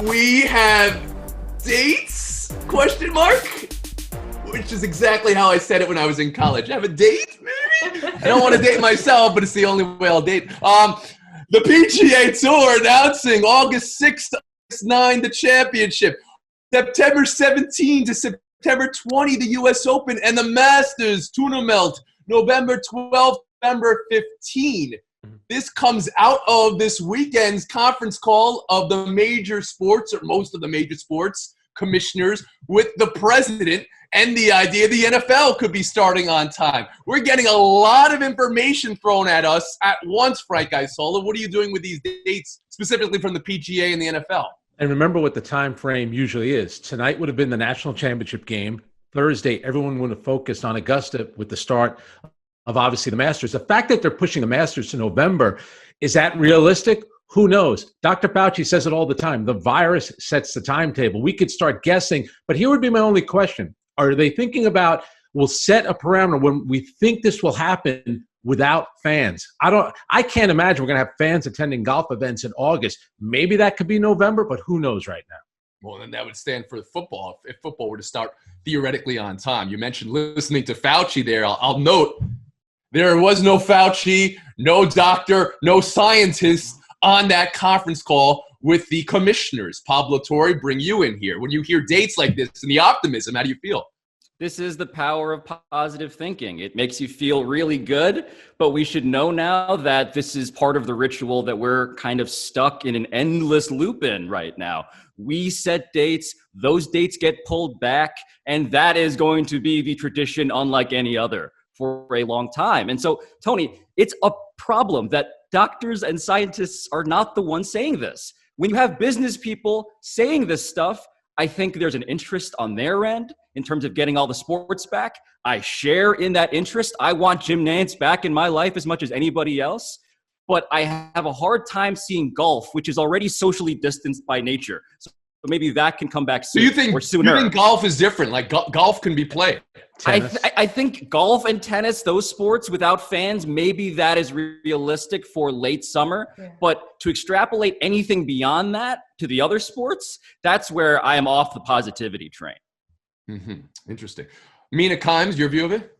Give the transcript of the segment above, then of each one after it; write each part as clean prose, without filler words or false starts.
We have dates? Question mark? Which is exactly how I said it when I was in college. Have a date, maybe? I don't want to date myself, but it's the only way I'll date. The PGA Tour announcing August 6th to August 9th, the championship. September 17 to September 20, the U.S. Open, and the Masters Tournament, November 12th, November 15. This comes out of this weekend's conference call of the major sports, or most of the major sports commissioners, with the president and the idea the NFL could be starting on time. We're getting a lot of information thrown at us at once, Frank Isola. What are you doing with these dates, specifically from the PGA and the NFL? And remember what the time frame usually is. Tonight would have been the national championship game. Thursday, everyone would have focused on Augusta with the start of obviously the Masters. The fact that they're pushing the Masters to November, is that realistic? Who knows? Dr. Fauci says it all the time. The virus sets the timetable. We could start guessing, but here would be my only question. Are they thinking about, we'll set a parameter when we think this will happen without fans? I can't imagine we're going to have fans attending golf events in August. Maybe that could be November, but who knows right now? Well, then that would stand for football, if football were to start theoretically on time. You mentioned listening to Fauci there. I'll note there was no Fauci, no doctor, no scientist on that conference call with the commissioners. Pablo Torre, bring you in here. When you hear dates like this and the optimism, how do you feel? This is the power of positive thinking. It makes you feel really good, but we should know now that this is part of the ritual that we're kind of stuck in an endless loop in right now. We set dates, those dates get pulled back, and that is going to be the tradition unlike any other for a long time. And so, Tony, it's a problem that doctors and scientists are not the ones saying this. When you have business people saying this stuff, I think there's an interest on their end in terms of getting all the sports back. I share in that interest. I want Jim Nantz back in my life as much as anybody else. But I have a hard time seeing golf, which is already socially distanced by nature. So maybe that can come back soon. So you think golf is different? Like golf can be played? I think golf and tennis, those sports without fans, maybe that is realistic for late summer. Yeah. But to extrapolate anything beyond that to the other sports, that's where I am off the positivity train. Mm-hmm. Interesting. Mina Kimes, your view of it?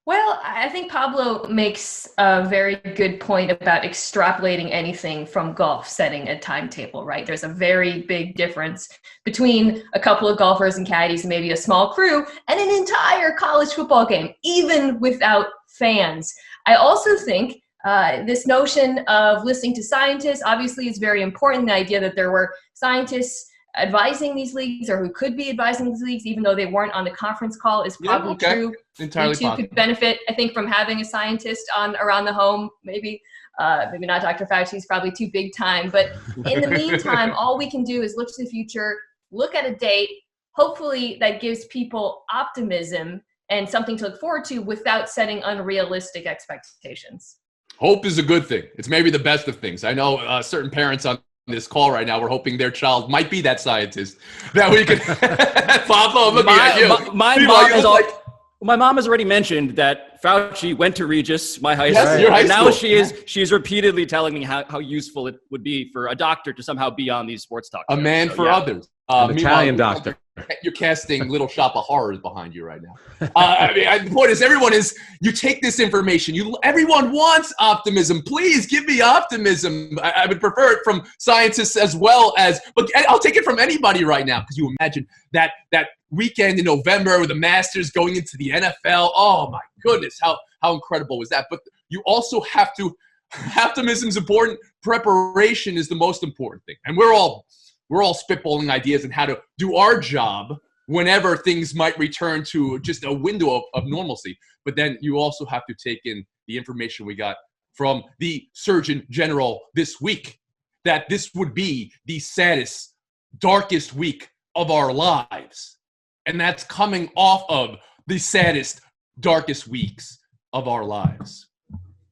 Well, I think Pablo makes a very good point about extrapolating anything from golf, setting a timetable, right? There's a very big difference between a couple of golfers and caddies, maybe a small crew, and an entire college football game, even without fans. I also think this notion of listening to scientists obviously is very important. The idea that there were scientists advising these leagues or who could be advising these leagues, even though they weren't on the conference call, is probably true. Entirely you two could benefit, I think, from having a scientist on around the home, maybe not Dr. Fauci, he's probably too big time. But in the meantime, all we can do is look to the future, look at a date. Hopefully that gives people optimism and something to look forward to without setting unrealistic expectations. Hope is a good thing. It's maybe the best of things. I know certain parents on this call right now, we're hoping their child might be that scientist that we could Pablo, I'm looking at you. My mom has already mentioned that Fauci went to Regis, my high school. Your high now school. she's repeatedly telling me how useful it would be for a doctor to somehow be on these sports talk shows. A man for others. An Italian doctor. You're casting Little Shop of Horrors behind you right now. The point is, you take this information. Everyone wants optimism. Please give me optimism. I would prefer it from scientists as well as, but I'll take it from anybody right now, because you imagine that weekend in November with the Masters going into the NFL. Oh my goodness, how incredible was that? But you also have to, optimism is important. Preparation is the most important thing. And we're all spitballing ideas on how to do our job whenever things might return to just a window of normalcy. But then you also have to take in the information we got from the Surgeon General this week, that this would be the saddest, darkest week of our lives. And that's coming off of the saddest, darkest weeks of our lives.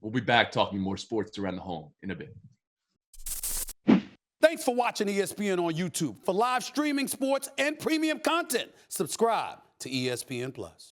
We'll be back talking more sports around the home in a bit. Thanks for watching ESPN on YouTube. For live streaming sports and premium content, subscribe to ESPN+.